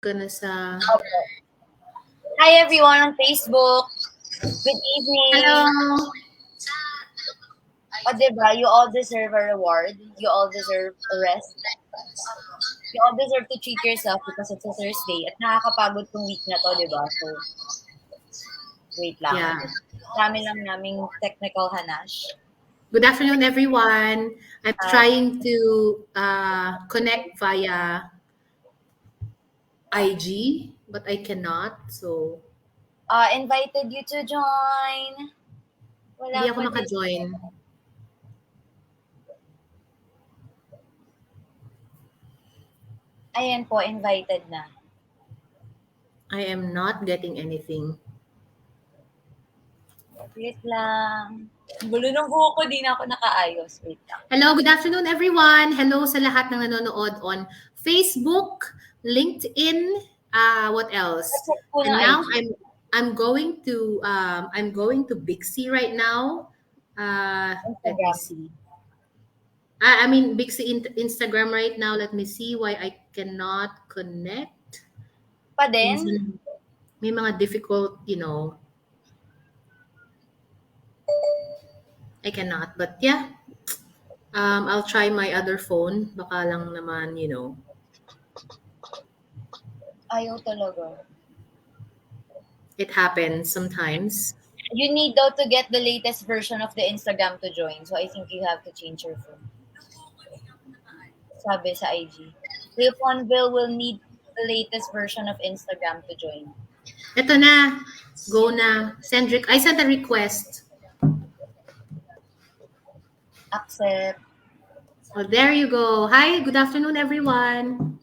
Gonna sa... Okay. Hi everyone on Facebook. Good evening. Hello! O diba, you all deserve a reward. You all deserve a rest. You all deserve to treat yourself because it's a Thursday at nakakapagod tong week na to, diba? So, wait lang. Yeah. Dami lang naming technical hanash. Good afternoon, everyone. I'm Uh, trying to connect via IG, but I cannot. So, invited you to join. hindi Wala ako pa din. maka-join. Ayan po, invited na. I am not getting anything. Wait lang. Gulo ng buhok ko, di na ako nakaayos. Wait lang. Hello, good afternoon, everyone. Hello sa lahat ng nanonood on Facebook, LinkedIn, what else? Check po And ng now IG. I'm going to Bixie right now. Let me Instagram. see. I mean Bixie Instagram right now. Let me see why I cannot connect. Pa din? Minsan may mga difficult, I cannot. But yeah, I'll try my other phone. Baka lang naman, Ayaw talaga. it happens sometimes. You need though to get the latest version of the Instagram to join. So I think you have to change your phone. Sabi sa IG. Raponville will need the latest version of Instagram to join. Ito na. Go na. I sent a request. Accept. Oh, there you go. Hi, good afternoon, everyone.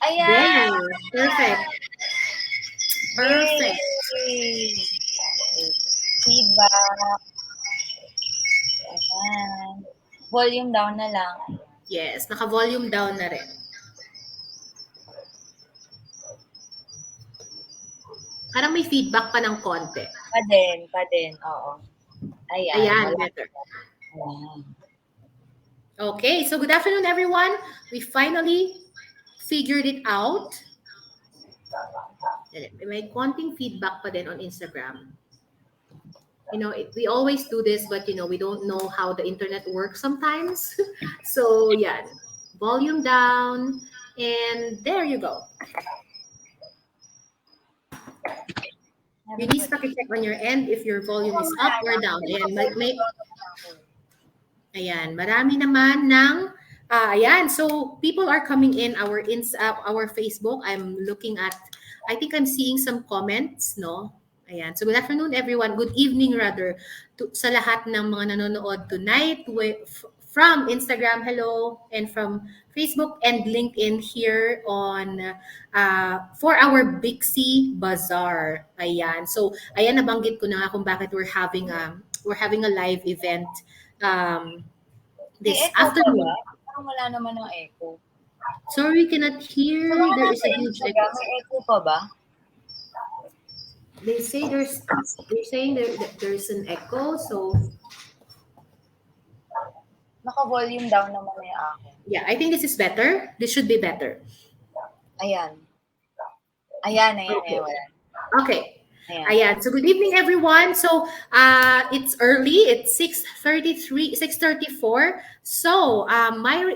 Ayan! There. Perfect. Perfect. Yay! Feedback. Ayan. Volume down na lang. Yes, naka-volume down na rin. Parang may feedback pa ng konti. Pa din. Oo. Ayan. Ayan, Wala. better. Ayan. Okay, so good afternoon, everyone. We finally figured it out. May konting feedback pa din on Instagram. We always do this, but we don't know how the internet works sometimes. So, yeah, volume down, and there you go. You need to check on your end if your volume is up or down. Ayan, marami naman ng ayan. So people are coming in our Facebook. I think I'm seeing some comments, no? Ayan. So good afternoon, everyone. Good evening, rather, sa lahat ng mga nanonood tonight from Instagram, hello, and from Facebook and LinkedIn here on for our Bixie Bazaar. Ayan. So ayan, nabanggit ko na nga kung bakit we're having a live event this afternoon. Parang wala naman ng echo. Sorry, cannot hear. So, There is a huge echo. May echo pa ba? They're saying there's an echo, so Naka-volume down naman na yung akin. yeah, I think this is better. This should be better. Ayan. Okay. Wala. Okay. Ayan. So good evening, everyone. So it's early. It's 6:34. So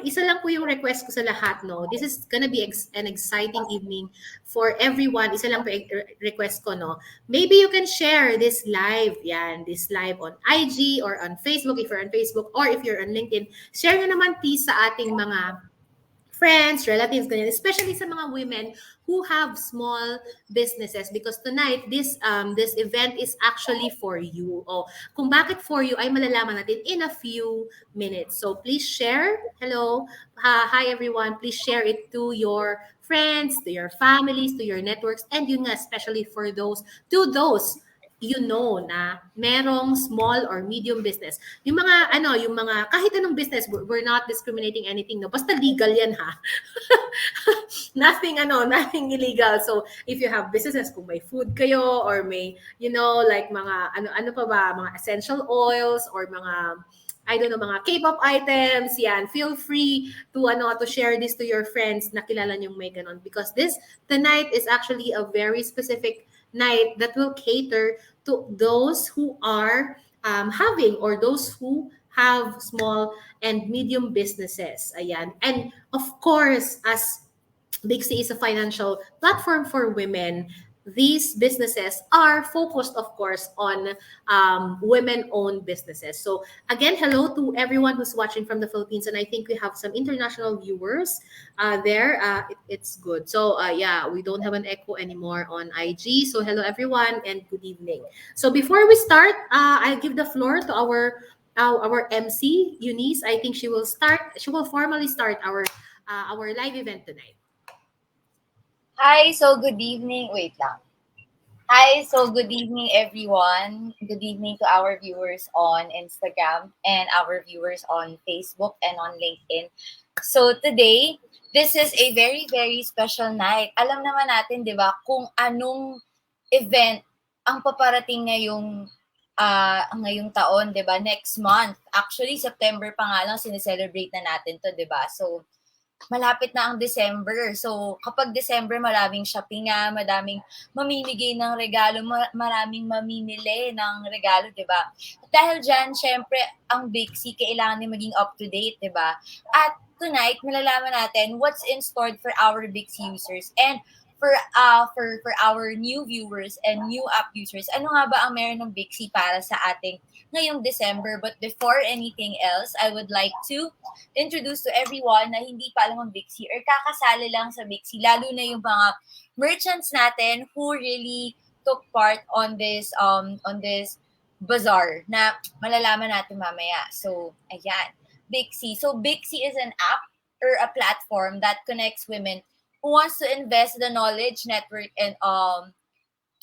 isa lang po yung request ko sa lahat, no. This is gonna be an exciting evening for everyone. Isa lang po request ko, no. Maybe you can share this live, this live on IG or on Facebook if you're on Facebook, or if you're on LinkedIn. Share nyo naman please sa ating mga friends, relatives, ganyan, especially sa mga women who have small businesses, because tonight this event is actually for you. Kung bakit for you ay malalaman natin in a few minutes. So please share. Hello. Hi everyone. Please share it to your friends, to your families, to your networks, and yun nga, especially for those na merong small or medium business. Yung mga kahit anong business, we're not discriminating anything, no. Basta legal yan, ha. nothing illegal. So if you have businesses, kung may food kayo or may like mga ano pa ba, mga essential oils or mga I don't know, mga K-pop items, yan. Feel free to to share this to your friends na kilala niyong may ganon, because this tonight is actually a very specific night that will cater to those who are having, or those who have small and medium businesses. Ayan. And of course, as Bixie is a financial platform for women, these businesses are focused, of course, on women-owned businesses. So again, hello to everyone who's watching from the Philippines, and I think we have some international viewers there. It's good. So yeah, we don't have an echo anymore on IG. So hello everyone, and good evening. So before we start, I give the floor to our MC Eunice. I think she will start. She will formally start our live event tonight. Hi, so good evening. Wait lang. Hi, so good evening, everyone. Good evening to our viewers on Instagram and our viewers on Facebook and on LinkedIn. So today, this is a very, very special night. Alam naman natin, di ba, kung anong event ang paparating ngayong taon, di ba? Next month. Actually, September pa nga lang, sineselebrate na natin to, di ba? So, malapit na ang December. So, kapag December, maraming shopping nga, madaming mamimigay ng regalo, maraming mamimili ng regalo, di ba? Dahil dyan, syempre, ang Bixie, kailangan din maging up-to-date, di ba? At tonight, malalaman natin what's in store for our Bixie users and for our new viewers and new app users. Ano nga ba ang meron ng Bixie para sa ating ngayong December? But before anything else, I would like to introduce to everyone na hindi pa alam ang Bixie or kakasali lang sa Bixie, lalo na yung mga merchants natin who really took part on this bazaar na malalaman natin mamaya. So, ayan. Bixie. So, Bixie is an app or a platform that connects women who wants to invest the knowledge network and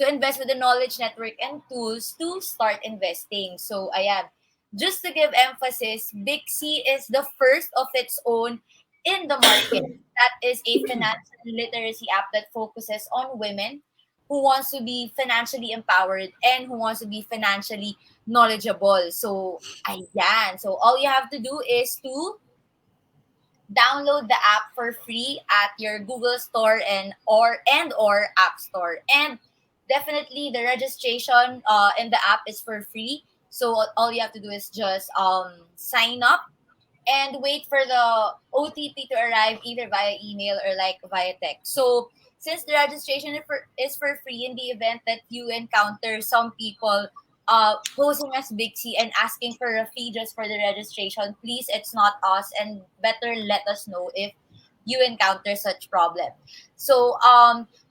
to invest with the knowledge network and tools to start investing. So, ayan. Just to give emphasis, Bixie is the first of its own in the market. That is a financial literacy app that focuses on women who wants to be financially empowered and who wants to be financially knowledgeable. So, ayan. So, all you have to do is to download the app for free at your Google Store and or App Store. And definitely the registration in the app is for free. So all you have to do is just sign up and wait for the OTP to arrive either via email or like via text. So since the registration is for free, in the event that you encounter some people posing as Bixie and asking for a fee just for the registration, please, it's not us, and better let us know if you encounter such problem. So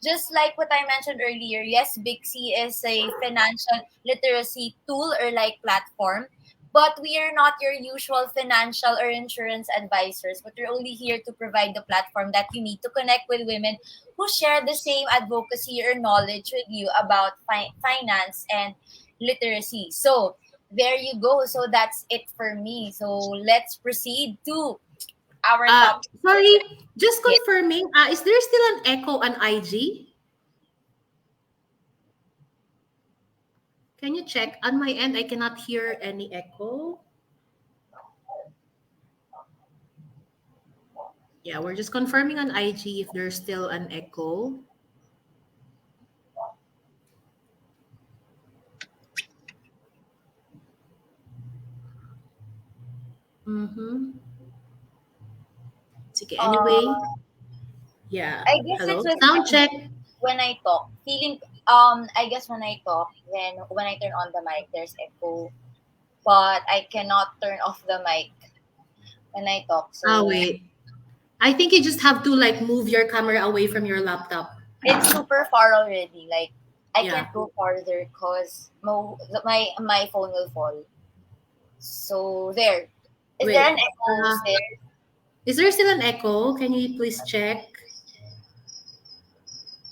just like what I mentioned earlier, yes, Bixie is a financial literacy tool or like platform, but we are not your usual financial or insurance advisors, but we're only here to provide the platform that you need to connect with women who share the same advocacy or knowledge with you about finance and literacy. So there you go. So that's it for me. So let's proceed to our topic. Sorry, just Yes. confirming, is there still an echo on IG? Can you check? On my end, I cannot hear any echo. Yeah, we're just confirming on IG if there's still an echo. Mm-hmm. Sige, anyway. Yeah. I guess Hello? it's with Sound check. when I talk. I guess when I talk, then when I turn on the mic, there's echo. But I cannot turn off the mic when I talk. So Wait. I think you just have to like move your camera away from your laptop. it's super far already. Like I Yeah. can't go farther because my phone will fall. So there. Is there Wait. an echo there? Is there still an echo? Can you please check?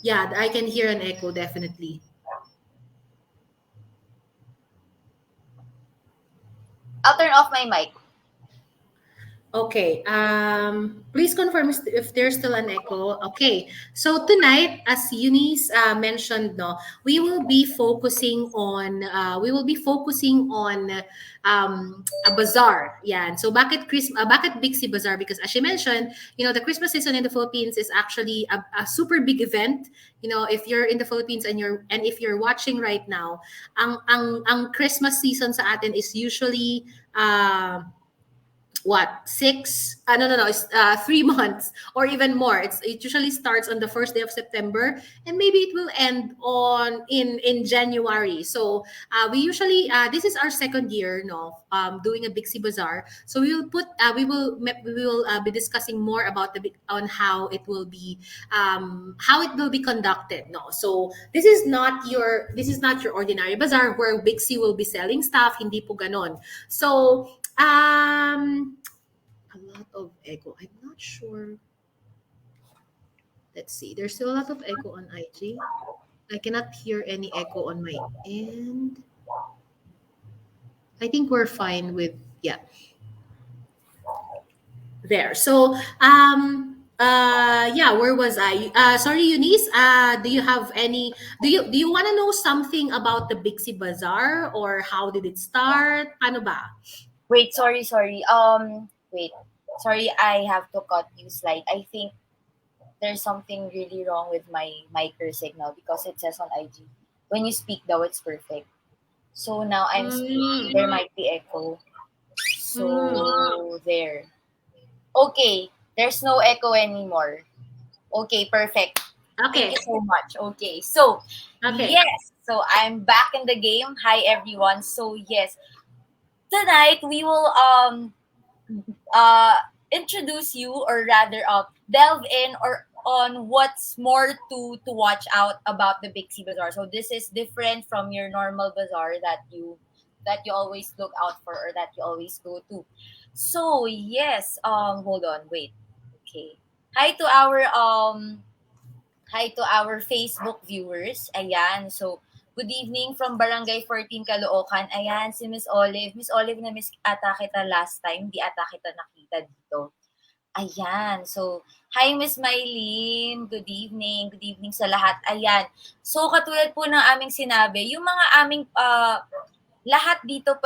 Yeah, I can hear an echo definitely. I'll turn off my mic. Okay. Please confirm if there's still an echo. Okay. So tonight, as Eunice mentioned, no, we will be focusing on a bazaar. Yeah. So bakit Bixie Bazaar? Because as she mentioned, the Christmas season in the Philippines is actually a super big event. If you're in the Philippines and if you're watching right now, ang Christmas season sa atin is usually what, six, no, no, no, it's 3 months or even more. It usually starts on the first day of September, and maybe it will end on in January. So we usually this is our second year, no, doing a Bixie Bazaar. So we will be discussing more about on how it will be conducted, no. So this is not your ordinary bazaar where Bixie will be selling stuff, hindi po ganon. So a lot of echo. I'm not sure. Let's see. There's still a lot of echo on IG. I cannot hear any echo on my end. I think we're fine with, yeah, there. So yeah, where was I? Sorry, Eunice. Do you want to know something about the Bixie Bazaar, or how did it start? Paano ba? Wait, sorry. Wait. Sorry, I have to cut you slide. I think there's something really wrong with my micro signal because it says on IG, when you speak though, it's perfect. So now I'm speaking, Mm, there might be echo. mm. So there. Okay, there's no echo anymore. Okay, perfect. Thank you Okay. so much. Okay, so Okay. yes, so I'm back in the game. Hi everyone. So yes, tonight we will uh introduce you, or rather delve in or on what's more to watch out about the Bixie Bazaar. So this is different from your normal bazaar that you always look out for or that you always go to. So yes, hold on, wait. Okay. Hi to our Facebook viewers. Ayan. So, good evening from Barangay 14 Caloocan. Ayan, si Miss Olive. Miss Olive, na miss ata kita last time. Di ata kita nakita dito. Ayan. So, hi Miss Mylene. Good evening. Good evening sa lahat. Ayan. So, katulad po ng aming sinabi, yung mga aming lahat dito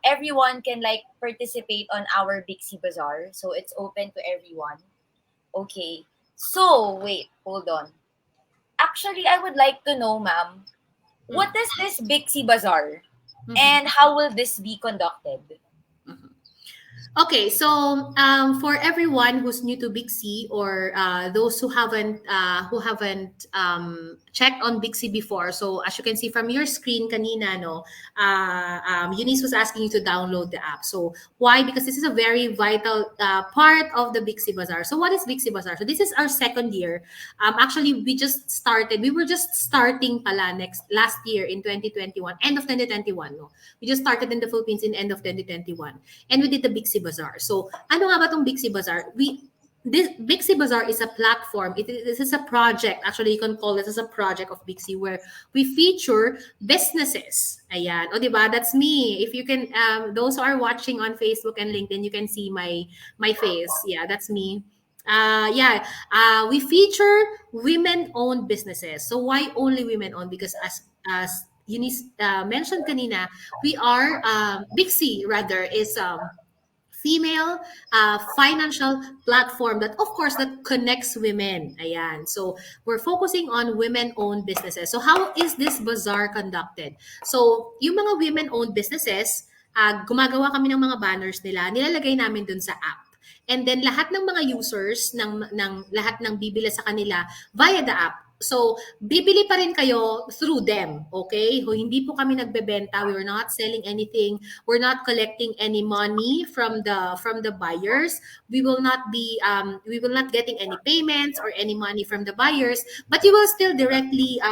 everyone can like participate on our Bixie Bazaar. So, it's open to everyone. Okay. So, wait, hold on. Actually, I would like to know, ma'am, what Mm. is this Bixie Bazaar Mhm. and how will this be conducted? Okay, so for everyone who's new to Bixie, or those who haven't checked on Bixie before, so as you can see from your screen kanina, no, Eunice was asking you to download the app. So why? Because this is a very vital part of the Bixie Bazaar. So what is Bixie Bazaar? So this is our second year. Actually, we just started. We were just starting pala last year in 2021, end of 2021. No, we just started in the Philippines in end of 2021, and we did the Bixie Bazaar. So, ano nga ba tong Bixie Bazaar? This Bixie Bazaar is a platform. This is a project. Actually, you can call this as a project of Bixie, where we feature businesses. Ayan. O, di ba? That's me. If you can, those who are watching on Facebook and LinkedIn, you can see my face. Yeah, that's me. Yeah, we feature women-owned businesses. So why only women-owned? Because as Eunice mentioned kanina, we are Bixie rather is female financial platform that, of course, that connects women. Ayan. So we're focusing on women-owned businesses. So how is this bazaar conducted? So yung mga women-owned businesses, gumagawa kami ng mga banners nila, nilalagay namin dun sa app. And then lahat ng mga users ng lahat ng bibili sa kanila via the app. So, bibili pa rin kayo through them, okay? Hindi po kami nagbebenta. We're not selling anything. We're not collecting any money from the buyers. We will not getting any payments or any money from the buyers, but you will still directly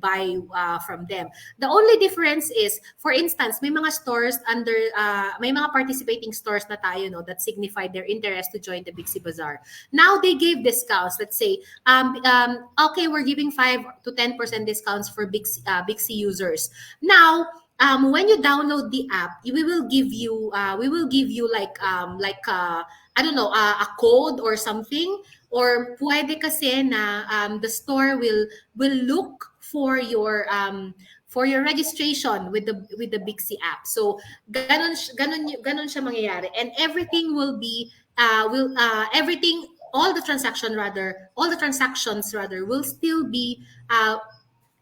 buy from them. The only difference is, for instance, may mga participating stores na tayo, no, that signified their interest to join the Bixie Bazaar. Now they gave discounts. Let's say, okay, we're giving 5 to 10% discounts for Bixie users. Now, when you download the app, we will give you like I don't know, a code or something, or pwede kasi na the store will look for your registration with the Bixie app. So ganon siya mangyayari, and everything will everything all the transactions rather will still be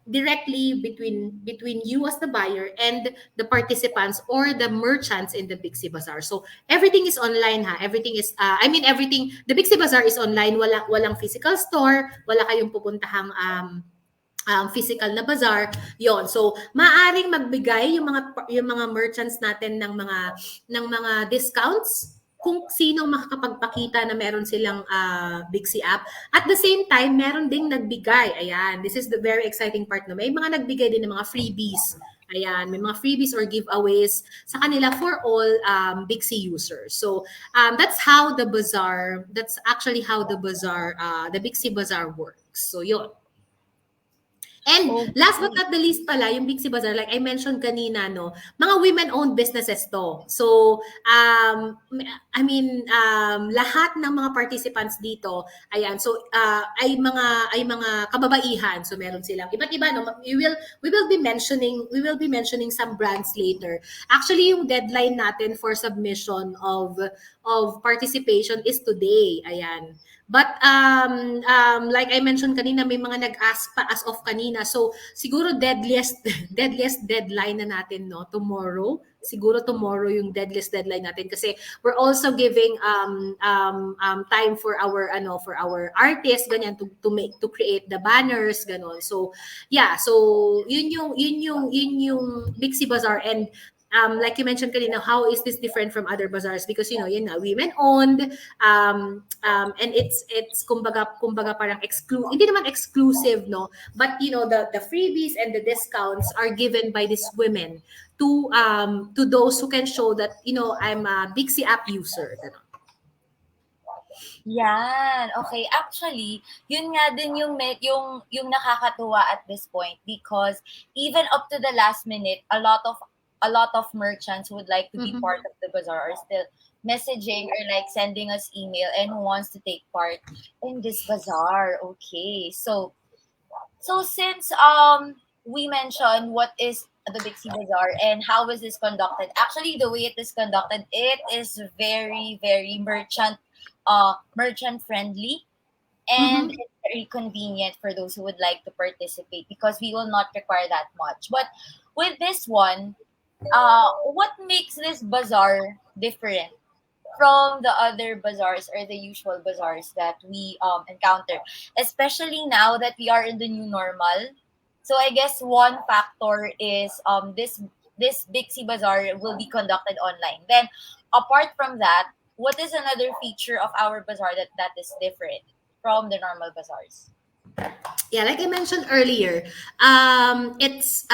directly between you as the buyer and the participants or the merchants in the Bixie Bazaar. So everything is online ha. Everything is I mean everything, the Bixie Bazaar is online, walang physical store, wala kayong pupuntahang physical na bazaar. Yon. So maaring magbigay yung mga merchants natin ng mga discounts kung sino makakapagpakita na meron silang Bixie app. At the same time, meron ding nagbigay. Ayan, this is the very exciting part. No? May mga nagbigay din ng mga freebies. Ayan, may mga freebies or giveaways sa kanila for all Bixie users. So that's actually how the Bixie Bazaar works. So yun. And last but Okay. not the least pala, yung Bixie Bazaar, like I mentioned kanina, no, mga women-owned businesses to. So, lahat ng mga participants dito, ayan, so, ay mga kababaihan. So, meron silang iba't iba, no. We will be mentioning some brands later. Actually, yung deadline natin for submission of participation is today. Ayan. But like I mentioned kanina, may mga nag-ask pa as of kanina. So siguro deadliest deadliest deadline na natin, no, tomorrow. Siguro tomorrow yung deadliest deadline natin, kasi we're also giving time for our artists ganyan to create the banners ganon. So yeah, so yun yung Bixie Bazaar. And like you mentioned kanina, how is this different from other bazaars? Because yun na, women owned, and it's kumbaga parang hindi naman exclusive, no, but the freebies and the discounts are given by these women to those who can show that I'm a Bixie app user. Yan, okay. Actually, yun nga din yung nakakatuwa at this point, because even up to the last minute, a lot of merchants would like to be Mm-hmm. part of the bazaar, or still messaging or like sending us email and who wants to take part in this bazaar. Okay. So since we mentioned what is the Bixie Bazaar and how is this conducted. Actually, the way it is conducted, it is very, very merchant friendly, and Mm-hmm. it's very convenient for those who would like to participate, because we will not require that much. But with this one, what makes this bazaar different from the other bazaars or the usual bazaars that we encounter, especially now that we are in the new normal? So I guess one factor is this Bixie Bazaar will be conducted online. Then apart from that, what is another feature of our bazaar that is different from the normal bazaars? Yeah, like I mentioned earlier, it's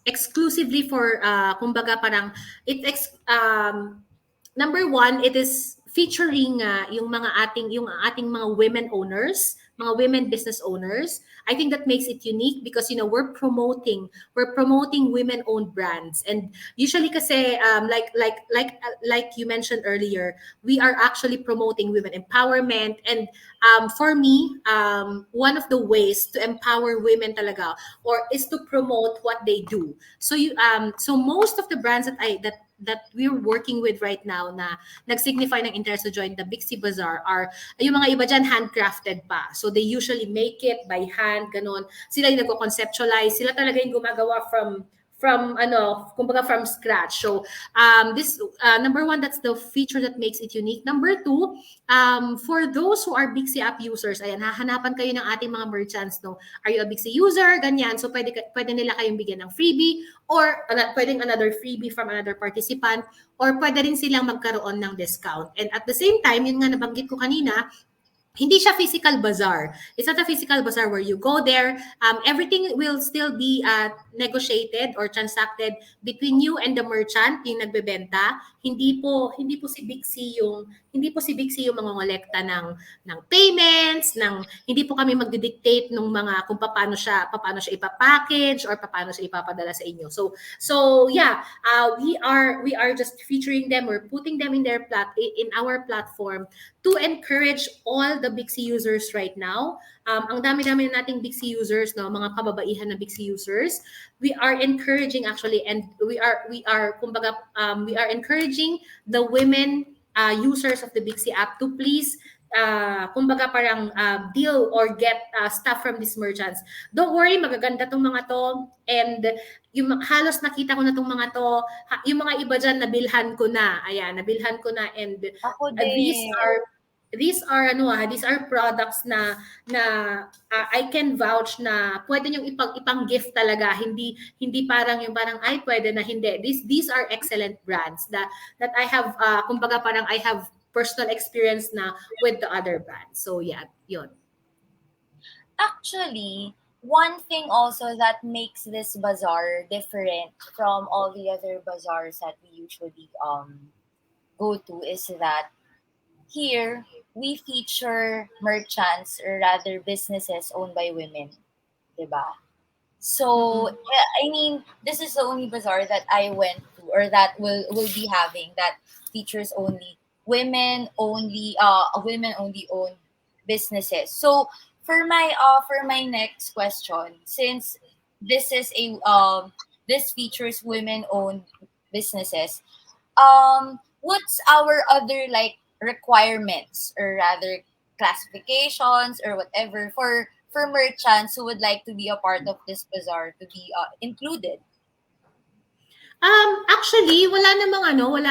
exclusively for kumbaga parang number one, it is featuring yung ating mga women owners, mga women business owners. I think that makes it unique because we're promoting women-owned brands. And usually kasi like you mentioned earlier, we are actually promoting women empowerment. And for me, one of the ways to empower women talaga or is to promote what they do. So most of the brands that we're working with right now na nag-signify ng interest to join the Bixie Bazaar are yung mga iba dyan handcrafted pa. So they usually make it by hand, ganon. Sila yung nagko-conceptualize, sila talaga yung gumagawa kumbaga from scratch. So this number one, that's the feature that makes it unique. Number two, for those who are Bixie app users, ayan, hahanapan kayo ng ating mga merchants, no? Are you a Bixie user? Ganyan. So pwede nila kayong bigyan ng freebie, or pwedeng another freebie from another participant, or pwede rin silang magkaroon ng discount. And at the same time, yun nga nabanggit ko kanina, hindi siya physical bazaar. It's not a physical bazaar where you go there. Everything will still be negotiated or transacted between you and the merchant, yung nagbebenta. Hindi po si Bixie yung mangongolekta ng payments, hindi po kami magdi-dictate ng mga kung paano siya ipapackage or paano siya ipapadala sa inyo. So yeah, we are just featuring them or putting them in our platform to encourage all the Bixie users right now. Ang dami-dami na nating Bixie users, no, mga kababaihan na Bixie users. We are encouraging actually, and kumbaga, we are encouraging the women users of the Bixie app to please kumbaga parang deal or get stuff from these merchants. Don't worry, magaganda tong mga to, and yung halos nakita ko na tong mga to, yung mga iba dyan nabilhan ko na. Ayan, nabilhan ko na, and Ako these din. are these are products na I can vouch na pwede niyo ipang gift talaga, hindi parang yung parang ay pwede na hindi. These are excellent brands that I have kumbaga parang I have personal experience na with the other brands. So yeah, yun. Actually, one thing also that makes this bazaar different from all the other bazaars that we usually go to is that here we feature merchants or rather businesses owned by women, 'di ba? So, Mm-mm. yeah, I mean, this is the only bazaar that I went to or that will be having that features only women only owned businesses. So, for my next question, since this is a this features women owned businesses, what's our other like requirements or rather classifications or whatever for merchants who would like to be a part of this bazaar to be included? Actually, wala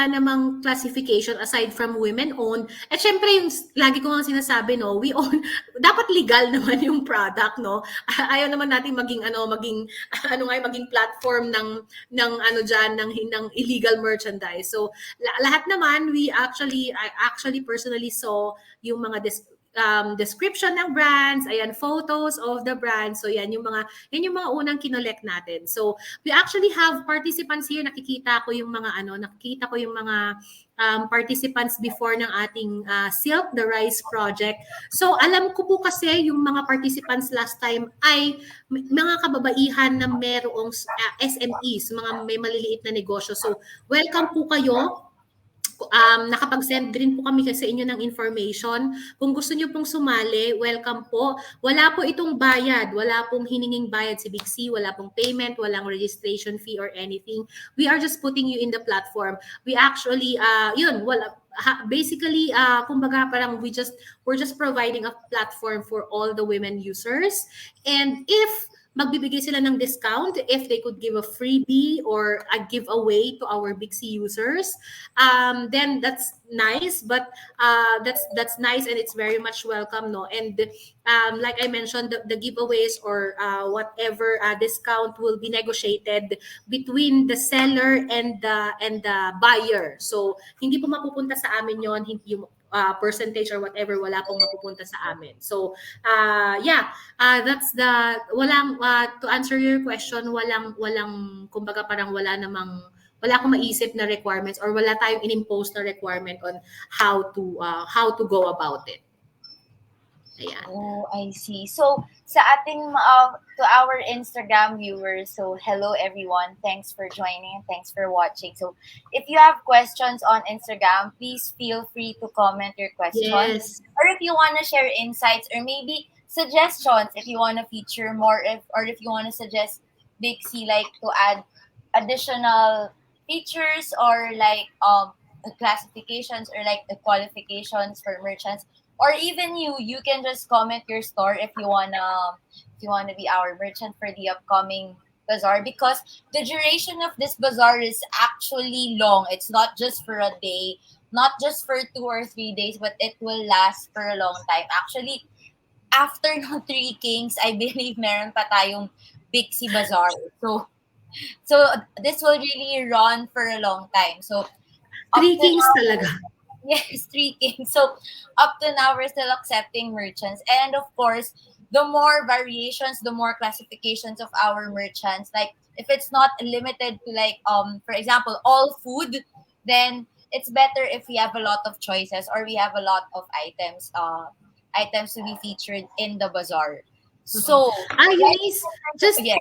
namang classification aside from women-owned. At syempre, yung lagi ko nga sinasabi, no, we own, dapat legal naman yung product, no? Ayaw naman natin maging platform ng ano dyan, ng illegal merchandise. So, lahat naman, I actually personally saw yung mga description ng brands, ayan, photos of the brands. So yan yung mga unang kinolect natin. So we actually have participants here. Nakikita ko yung mga participants before ng ating Silk the Rice project. So alam ko po kasi yung mga participants last time ay mga kababaihan na merong SMEs, mga may maliliit na negosyo. So welcome po kayo. Nakapag-send din po kami sa inyo ng information. Kung gusto niyo pong sumali, welcome po. Wala po itong bayad. Wala pong hininging bayad si Bixie. Wala pong payment. Walang registration fee or anything. We are just putting you in the platform. We actually, basically, kumbaga parang we're just providing a platform for all the women users. And if magbibigay sila ng discount, if they could give a freebie or a giveaway to our Bixie users, then that's nice. But that's nice, and it's very much welcome, no? And like I mentioned, the giveaways or whatever discount will be negotiated between the seller and the buyer. So hindi po mapupunta sa amin yon, hindi yung percentage or whatever, wala pong mapupunta sa amin. So yeah, that's the walang to answer your question, kumbaga parang wala akong maisip na requirements or wala tayong inimpose na requirement on how to go about it. Ayan. Oh, I see. So, sa ating, to our Instagram viewers, so hello everyone. Thanks for joining. Thanks for watching. So, if you have questions on Instagram, please feel free to comment your questions. Yes. Or if you want to share insights or maybe suggestions if you want to feature more or if you want to suggest Bixie like to add additional features or like classifications or like the qualifications for merchants, or even you can just comment your store if you wanna be our merchant for the upcoming bazaar, because the duration of this bazaar is actually long. It's not just for a day, not just for 2 or 3 days, but it will last for a long time. Actually, after no Three Kings, I believe meron pa tayong Bixie Bazaar. So this will really run for a long time. So up Three till Kings now, talaga. Yes, 3 kings. So up to now, we're still accepting merchants. And of course, the more variations, the more classifications of our merchants. Like if it's not limited to like for example, all food, then it's better if we have a lot of choices or we have a lot of items to be featured in the bazaar. Mhm. So like Eunice, just yeah.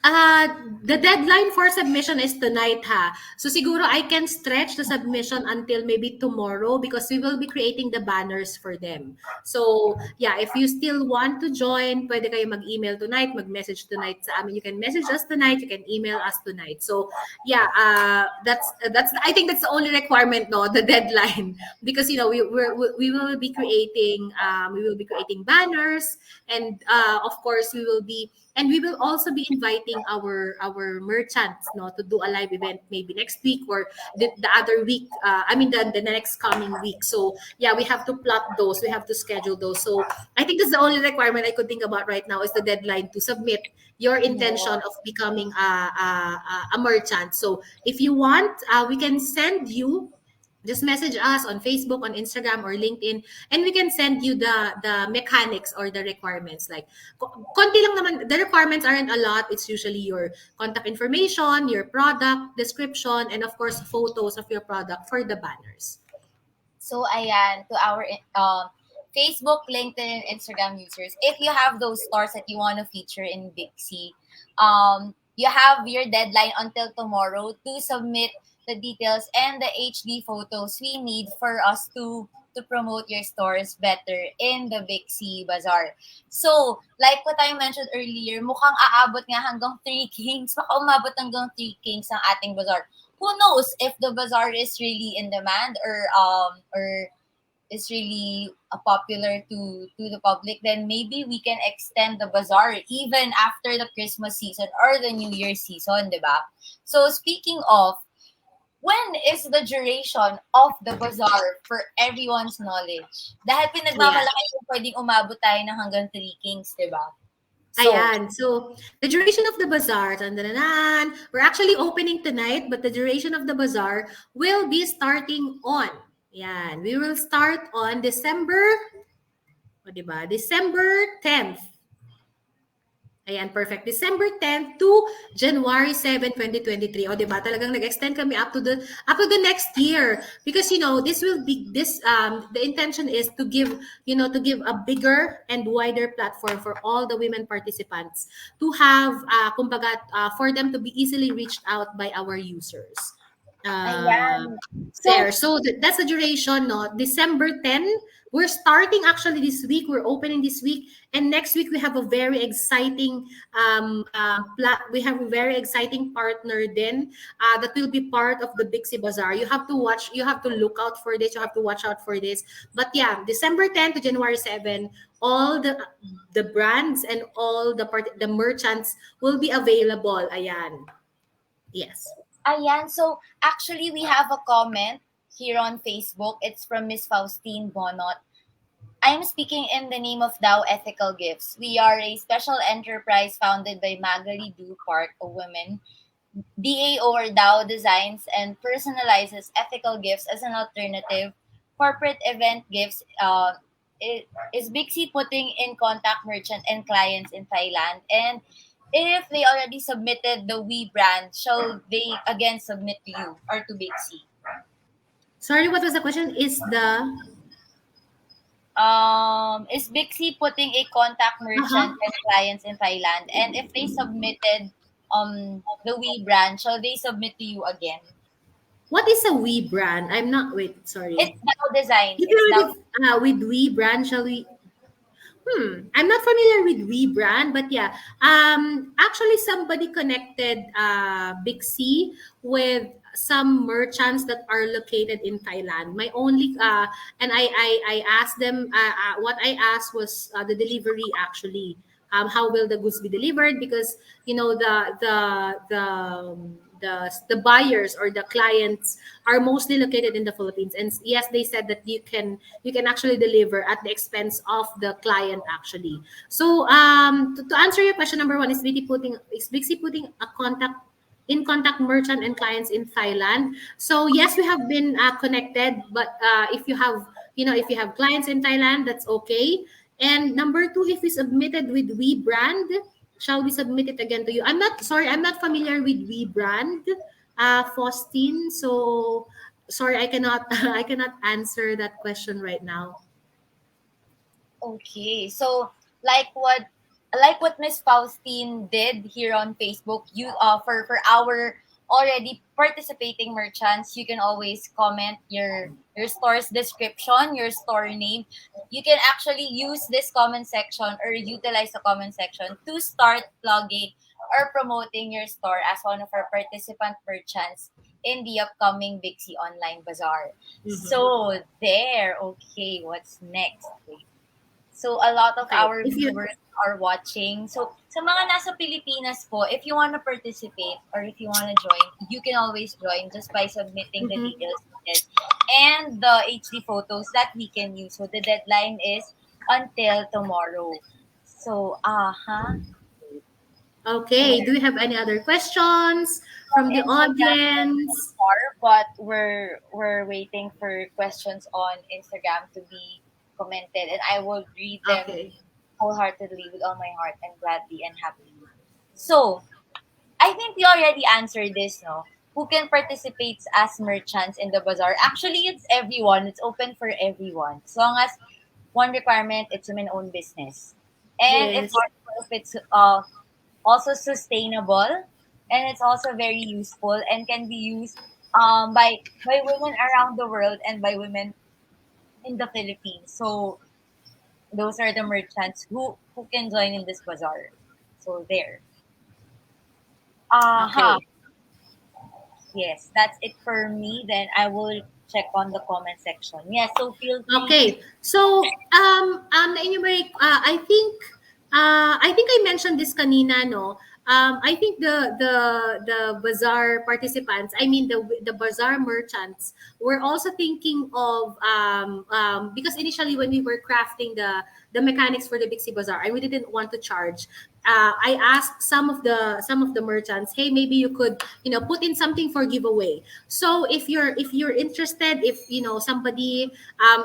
Uh, the deadline for submission is tonight ha. So siguro I can stretch the submission until maybe tomorrow because we will be creating the banners for them. So yeah, if you still want to join, pwede kayo mag-email tonight, mag-message tonight sa amin. You can message us tonight, you can email us tonight. So yeah, that's I think that's the only requirement, no, the deadline, because you know we will be creating banners, and of course we will also be inviting our merchants, no, to do a live event maybe next week or the other week, I mean the next coming week. So yeah, we have to plot those, we have to schedule those. So I think that's the only requirement I could think about right now, is the deadline to submit your intention of becoming a merchant. So if you want, we can send you, just message us on Facebook, on Instagram, or LinkedIn, and we can send you the mechanics or the requirements. Like, konti lang naman, the requirements aren't a lot. It's usually your contact information, your product description, and of course, photos of your product for the banners. So ayan, to our Facebook, LinkedIn, and Instagram users, if you have those stores that you want to feature in Bixie, you have your deadline until tomorrow to submit the details and the HD photos we need for us to promote your stores better in the Bixie Bazaar. So, like what I mentioned earlier, mukhang aabot nga hanggang 3 kings. Baka umabot hanggang 3 kings ang ating bazaar. Who knows if the bazaar is really in demand or is really popular to the public, then maybe we can extend the bazaar even after the Christmas season or the New Year season, di ba? So speaking of, when is the duration of the bazaar for everyone's knowledge? Dahil Ayan. pinagmamalaki kung pwedeng umabot tayo ng hanggang 3 kings, di ba? So, Ayan. So, the duration of the bazaar, dan, we're actually opening tonight, but the duration of the bazaar will be starting on, yan, we will start on December, o diba? December 10th. Ayan, perfect. December 10th to January 7, 2023. O, di ba? Talagang nag-extend kami up to the next year. Because, this will be, the intention is to give a bigger and wider platform for all the women participants to have, kumbaga, for them to be easily reached out by our users. ayan. Uh, So, there. So that's the duration, no? December 10. We're starting actually this week. We're opening this week, and next week we have a very exciting we have a very exciting partner then, that will be part of the Bixie Bazaar. You have to watch. You have to look out for this. You have to watch out for this. But yeah, December 10 to January 7, all the brands and all the merchants will be available. Ayan. Yes. ayan. So, actually, we have a comment here on Facebook. It's from Miss Faustine Bonot. I'm speaking in the name of Dow Ethical Gifts. We are a special enterprise founded by Magali Du Park, a woman. DAO or Dow designs and personalizes ethical gifts as an alternative. Corporate event gifts is Bixie putting in contact merchant and clients in Thailand. And if they already submitted the We brand, shall they again submit to you or to Bixie? Sorry, what was the question? Is Bixie putting a contact merchant Uh-huh. and clients in Thailand? And if they submitted the We brand, shall they submit to you again? What is a We brand? I'm not. Wait, sorry. It's Dow Designs. If It's Dow. you're with We brand, shall we? I'm not familiar with We brand, but yeah. Actually, somebody connected Big C with some merchants that are located in Thailand. My only and I asked them. What I asked was the delivery actually. How will the goods be delivered? Because the buyers or the clients are mostly located in the Philippines, and yes, they said that you can actually deliver at the expense of the client actually. So to answer your question number one, is Bixie putting a contact? in contact merchant and clients in Thailand. So yes, we have been connected, but if you have, if you have clients in Thailand, that's okay. And number two, if we submitted with We Brand, shall we submit it again to you? I'm not familiar with We Brand, Faustine. So sorry, I cannot I cannot answer that question right now. Okay, so like what like what Miss Faustine did here on Facebook, you for our already participating merchants, you can always comment your store's description, your store name. You can actually use this comment section or utilize the comment section to start plugging or promoting your store as one of our participant merchants in the upcoming Bixie Online Bazaar. Mhm. So there, okay, what's next? So a lot of Okay. our If you viewers are watching. So sa mga nasa Pilipinas po, if you want to participate or if you want to join, you can always join just by submitting the Mhm. details needed and the HD photos that we can use. So the deadline is until tomorrow. So, Okay, do you have any other questions from from the Instagram so audience? far, but we're waiting for questions on Instagram to be commented, and I will read them Okay. wholeheartedly with all my heart and gladly and happily. So, I think we already answered this, no? Who can participate as merchants in the bazaar? Actually, it's everyone. It's open for everyone. As long as one requirement, it's women-owned business. And if Yes. possible, if it's also sustainable and it's also very useful and can be used by women around the world and by women in the Philippines. So those are the merchants who can join in this bazaar. So there. Okay. Yes, that's it for me. Then I will check on the comment section. Yes, so feel free to. Okay. So, na-enumerate, I think I mentioned this kanina, no? I think the bazaar participants, I mean the bazaar merchants, were also thinking of because initially when we were crafting the mechanics for the Bixie Bazaar, I really didn't want to charge. I asked some of the merchants, hey, maybe you could, put in something for giveaway. So if you're interested, if somebody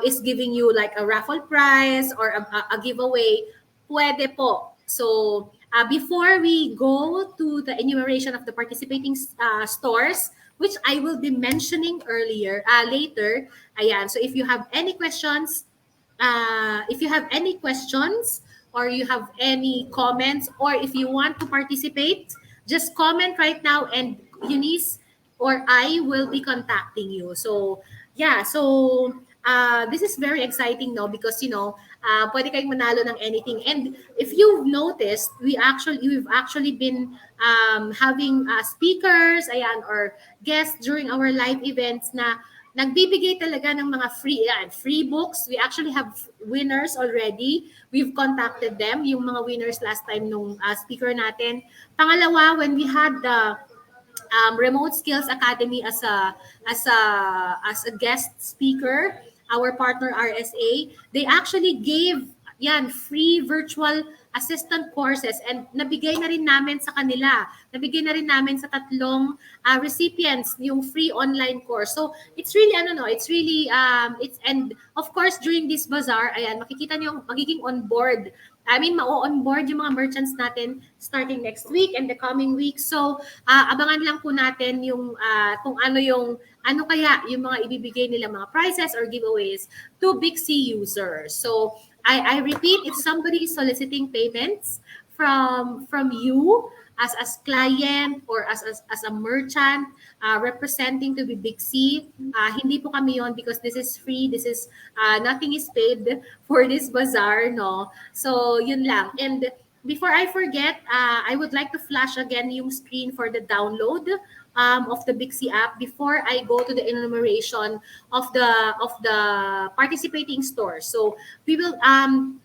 is giving you like a raffle prize or a giveaway, pwede po. So before we go to the enumeration of the participating stores, which I will be mentioning later, ayan. So if you have any questions or you have any comments or if you want to participate, just comment right now and Eunice or I will be contacting you. So, yeah, so this is very exciting, no, because pwede kayong manalo ng anything. And if you've noticed, we've actually been having speakers, ayan, or guests during our live events na nagbibigay talaga ng mga free books. We actually have winners already. We've contacted them, yung mga winners last time nung speaker natin. Pangalawa, when we had the Remote Skills Academy as a guest speaker, our partner RSA, they actually gave yan free virtual assistant courses and nabigay na rin namin sa kanila. Nabigay na rin namin sa tatlong recipients yung free online course. So it's really it's really it's and of course during this bazaar, ayan, makikita niyo yung magiging on board. I mean, ma-onboard yung mga merchants natin starting next week and the coming week. So, abangan lang po natin yung kung ano kaya yung mga ibibigay nila mga prizes or giveaways to Bixie users. So, I repeat, if somebody is soliciting payments from you as client or as a merchant representing to be Bixie, hindi po kami yon because this is free. This is nothing is paid for this bazaar, no? So, yun lang. And before I forget, I would like to flash again yung screen for the download of the Bixie app before I go to the enumeration of the participating stores. So we will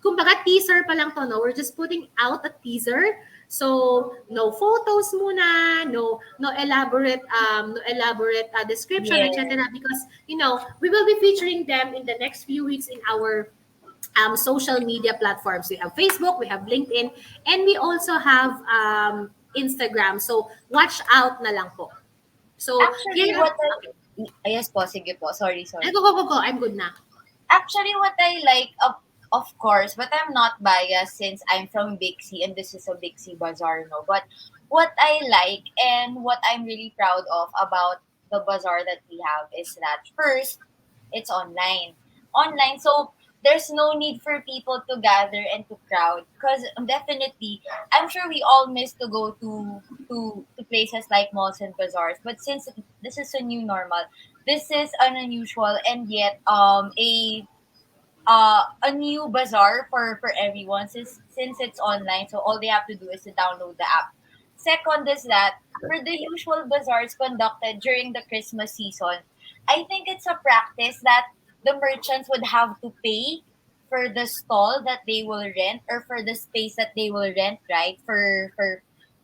kumbaga teaser pa lang to, no? We're just putting out a teaser. So no photos muna, no elaborate description, Yes, etc. Because we will be featuring them in the next few weeks in our social media platforms. We have Facebook, we have LinkedIn, and we also have Instagram. So watch out na lang po. So Actually, here, what okay. yes po, sige po. Sorry, Ay, sorry. go. I'm good na. Actually, what I like, of course, but I'm not biased since I'm from Bixie and this is a Bixie Bazaar, no. But what I like and what I'm really proud of about the bazaar that we have is that first, it's online. Online, so there's no need for people to gather and to crowd because definitely, I'm sure we all miss to go to places like malls and bazaars. But since this is a new normal, this is an unusual and yet a new bazaar for everyone since it's online. So all they have to do is to download the app. Second is that for the usual bazaars conducted during the Christmas season, I think it's a practice that the merchants would have to pay for the stall that they will rent or for the space that they will rent, right? For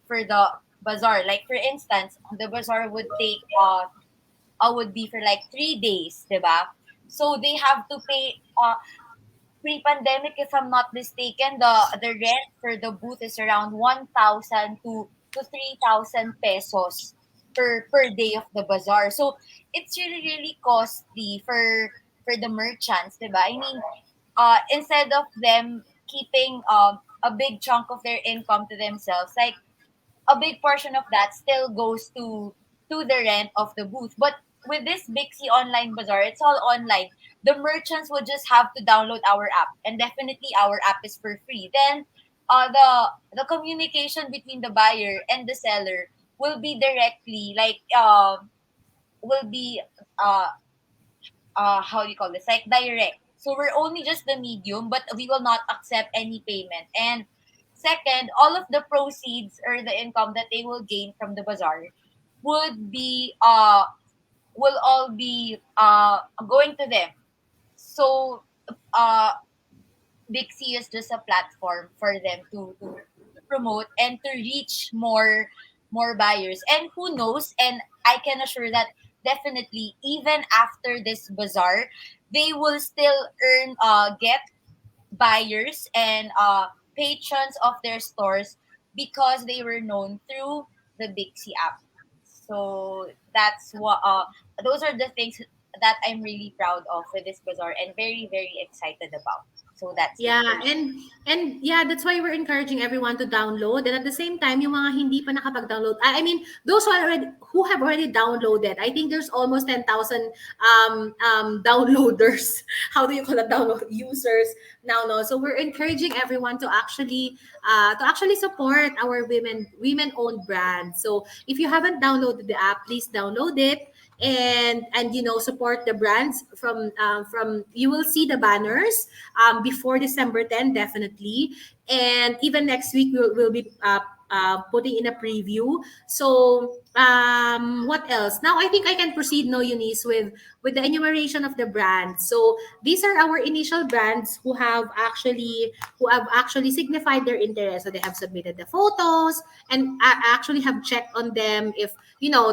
the bazaar. Like for instance, the bazaar would take would be for like 3 days, diba? So they have to pay pre-pandemic, if I'm not mistaken, the rent for the booth is around 1,000 to 3,000 pesos per day of the bazaar. So it's really costly for the merchants, diba? I mean, instead of them keeping a big chunk of their income to themselves, like a big portion of that still goes to the rent of the booth. But with this Bixie online bazaar, it's all online. The merchants will just have to download our app, and definitely our app is for free. Then, the communication between the buyer and the seller will be directly like will be uh how do you call this, like direct. So we're only just the medium, but we will not accept any payment. And second, all of the proceeds or the income that they will gain from the bazaar would be will all be going to them. So uh Big C is just a platform for them to promote and to reach more buyers. And who knows, and I can assure that definitely even after this bazaar, they will still get buyers and patrons of their stores because they were known through the Bixie app. So that's what those are the things that I'm really proud of with this bazaar and very excited about. So that's it for Yeah, me. and yeah, that's why we're encouraging everyone to download. And at the same time, yung mga hindi pa nakapag-download, I mean, those who have already downloaded, I think there's almost 10,000 downloaders. How do you call it? Download users now, no? So we're encouraging everyone to actually support our women-owned brands. So if you haven't downloaded the app, please download it and support the brands from you will see the banners before December 10, definitely. And even next week, we'll be putting in a preview. So, what else? Now, I think I can proceed, no, Eunice, with the enumeration of the brands. So, these are our initial brands who have actually signified their interest. So, they have submitted the photos and actually have checked on them if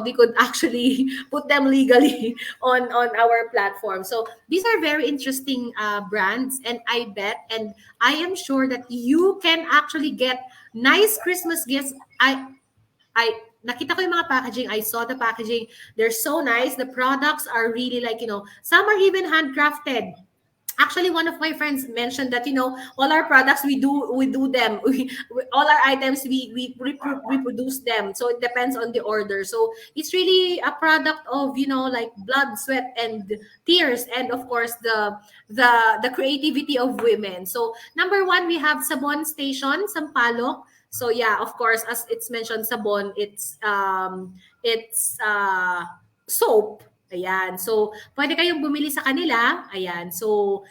they could actually put them legally on our platform. So these are very interesting brands, and I bet and I am sure that you can actually get nice Christmas gifts. I nakita ko yung mga packaging. I saw the packaging. They're so nice. The products are really like, some are even handcrafted. Actually, one of my friends mentioned that all our products we do them all our items we reproduce them, so it depends on the order. So it's really a product of like blood, sweat, and tears, and of course the creativity of women. So number one, we have Sabon Station Sampaloc. So yeah, of course, as it's mentioned, sabon, it's soap. Ayan. So, pwede kayong bumili sa kanila. Ayan. So,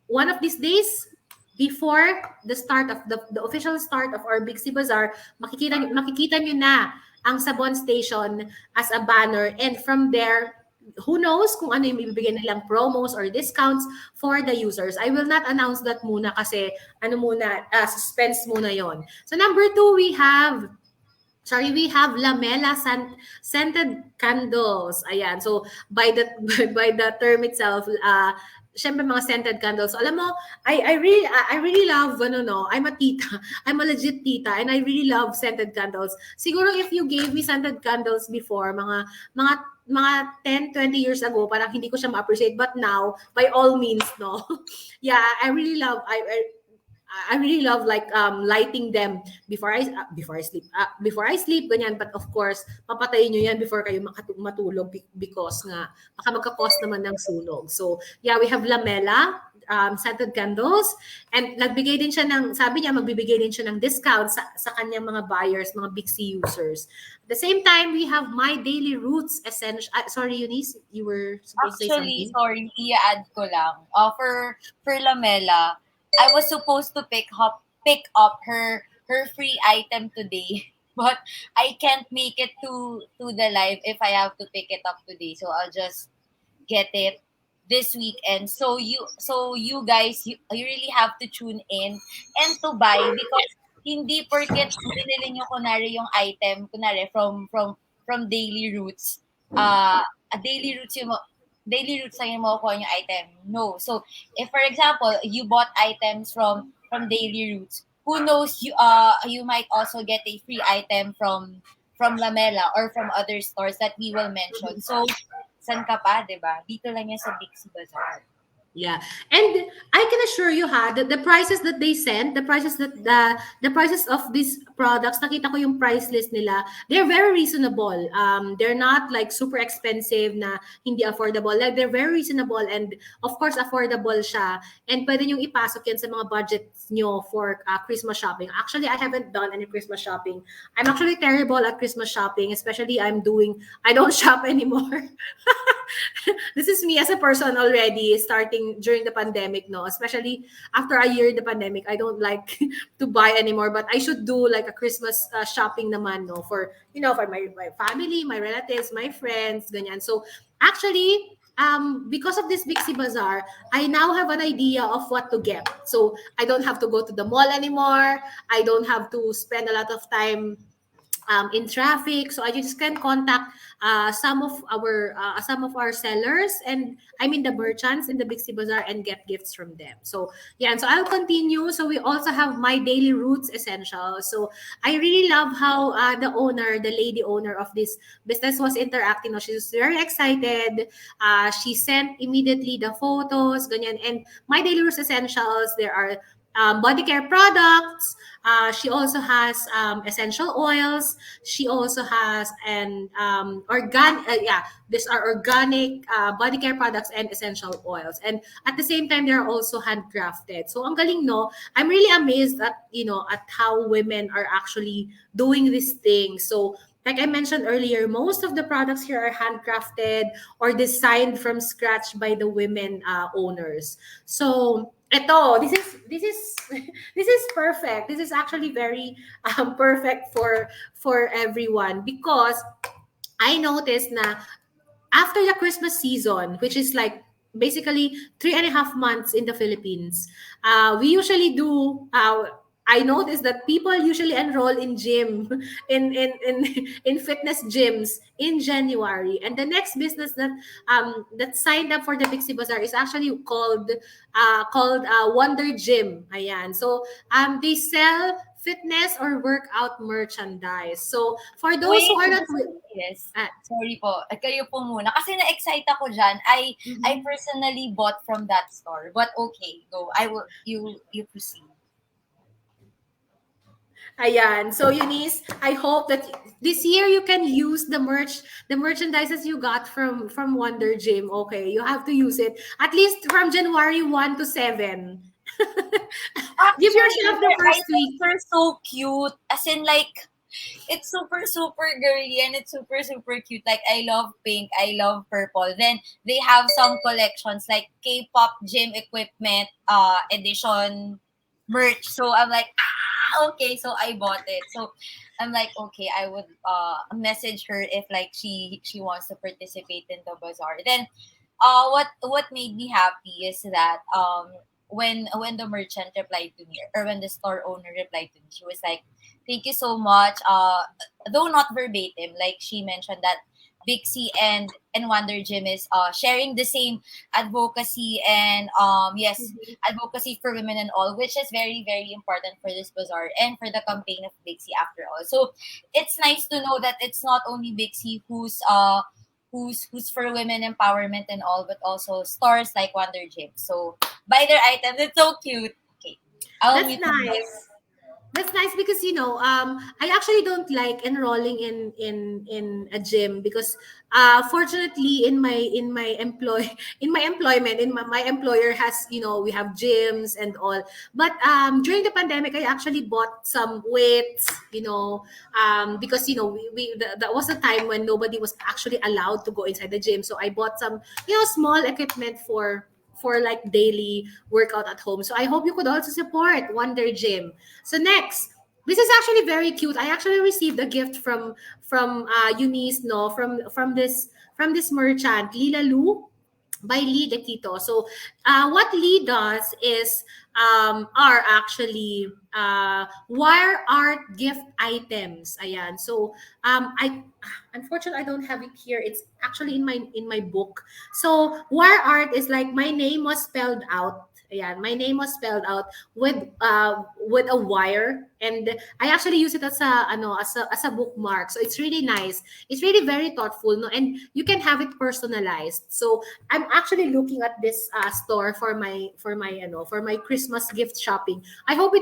one of these days, before the start of the official start of our Bixie Bazaar, makikita nyo na ang Sabon Station as a banner. And from there, who knows kung ano yung ibibigay nilang promos or discounts for the users. I will not announce that muna kasi suspense muna yon. So number two, we have lamela scented candles. Ayan. So by the by the term itself, syempre mga scented candles. Alam mo, I really love ano no, I'm a tita. I'm a legit tita and I really love scented candles. Siguro if you gave me scented candles before, mga mga 10, 20 years ago, parang hindi ko siya ma-appreciate. But now, by all means, no. Yeah, I really love like lighting them before I sleep ganyan, but of course papatayin niyo yan before kayo matulog because nga baka magka-cause naman ng sunog. So yeah, we have lamela, scented candles, and nagbigay din siya ng, sabi niya magbibigay din siya ng discount sa kanyang mga buyers, mga Bixie users. At the same time, we have my daily roots essential. Sorry, Eunice, you were supposed to say Actually, something. sorry, i-add ko lang. For Lamela, I was supposed to pick up her free item today. But I can't make it to the live if I have to pick it up today. So I'll just get it this weekend. So you guys, you really have to tune in and to buy, because hindi porket binili nyo kunwari yung item, kunwari from Daily Roots, a Daily Roots yung Daily Roots lang yung makukuha yung item. No. So if for example you bought items from Daily Roots, who knows, you might also get a free item from Lamela or from other stores that we will mention. So san ka pa, 'di ba? Dito lang yan sa Bixie Bazaar. Yeah. And I can assure you ha, that the prices that they sent, the prices of these products, nakita ko yung price list nila, they're very reasonable. They're not like super expensive na hindi affordable. Like they're very reasonable and of course affordable siya. And pwede nyo ipasok yan sa mga budgets nyo for Christmas shopping. Actually, I haven't done any Christmas shopping. I'm actually terrible at Christmas shopping, especially I don't shop anymore. This is me as a person already starting during the pandemic, no, especially after a year in the pandemic, I don't like to buy anymore, but I should do like a Christmas shopping naman, no, for for my family, my relatives, my friends, ganyan. So actually, because of this Bixie Bazaar, I now have an idea of what to get. So I don't have to go to the mall anymore. I don't have to spend a lot of time in traffic. So I just can contact some of our sellers, and I mean the merchants in the Bixie Bazaar, and get gifts from them. So yeah, and so I'll continue. So we also have my daily roots essentials. So I really love how the lady owner of this business was interacting. No, she was very excited. She sent immediately the photos, ganyan. And my daily roots essentials, there are body care products. She also has essential oils. She also has an these are organic body care products and essential oils. And at the same time, they're also handcrafted. So ang galing, no? I'm really amazed at how women are actually doing these things. So like I mentioned earlier, most of the products here are handcrafted or designed from scratch by the women owners. So this is this is perfect. This is actually very perfect for everyone because I noticed na after the Christmas season, which is like basically 3.5 months in the Philippines, we usually do. I noticed that people usually enroll in gym, in fitness gyms in January, and the next business that signed up for the Bixie Bazaar is actually called Wonder Gym. Ayan. So they sell fitness or workout merchandise. So for those who Wait, are not yes. uh, Sorry po. Kayo po muna. Kasi na-excite ako dyan. I mhm. personally bought from that store. But okay, go. You proceed. Ayan. So Eunice, I hope that this year you can use the merchandises you got from Wonder Gym. Okay, you have to use it at least from January 1 to 7. Give Actually, yourself the their first items week. are so cute. As in, like, it's super, super girly and it's super, super cute. Like, I love pink. I love purple. Then, they have some collections like K-pop gym equipment edition merch. So, I'm like, okay. So, I bought it. So, I'm like, okay, I would message her if, like, she wants to participate in the bazaar. Then, what made me happy is that when the merchant replied to me, or when the store owner replied to me, she was like, thank you so much, though not verbatim, like she mentioned that Bixie and Wonder Gym is sharing the same advocacy and yes, Mhm. advocacy for women and all, which is very very important for this bazaar and for the campaign of Bixie after all. So it's nice to know that it's not only Bixie who's for women empowerment and all, but also stores like Wonder Gym. So buy their items. It's so cute. Okay, I'll That's mute my mic. nice. That's nice because I actually don't like enrolling in a gym because fortunately in my employment my employer has we have gyms and all. But during the pandemic I actually bought some weights, because that was a time when nobody was actually allowed to go inside the gym. So I bought some small equipment for like daily workout at home. So I hope you could also support Wonder Gym. So next, this is actually very cute. I actually received a gift from Eunice, no, from this merchant, Lila Lu by Lee De Quito. So what Lee does is are actually wire art gift items. Ayan. So I unfortunately I don't have it here. It's actually in my book. So wire art is like my name was spelled out. Ayan, my name was spelled out with a wire, and I actually use it as a bookmark. So it's really nice. It's really very thoughtful, no, and you can have it personalized. So I'm actually looking at this store for my Christmas gift shopping. I hope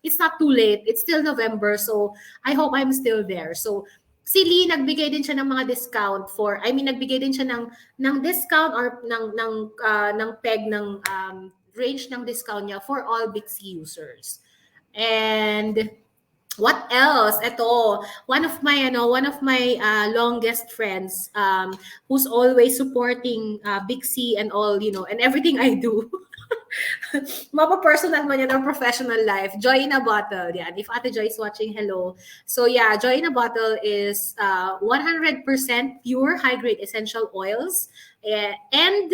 it's not too late. It's still November, so I hope I'm still there. So si Lee nagbigay din siya ng mga discount nagbigay din siya ng discount or ng peg ng range ng discount niya for all Bixie users. And what else? Ito, one of my longest friends who's always supporting Bixie and all, and everything I do. Mapa-personal man yan or professional life. Joy in a Bottle. Yan. If Ate Joy is watching, hello. So yeah, Joy in a Bottle is 100% pure high-grade essential oils and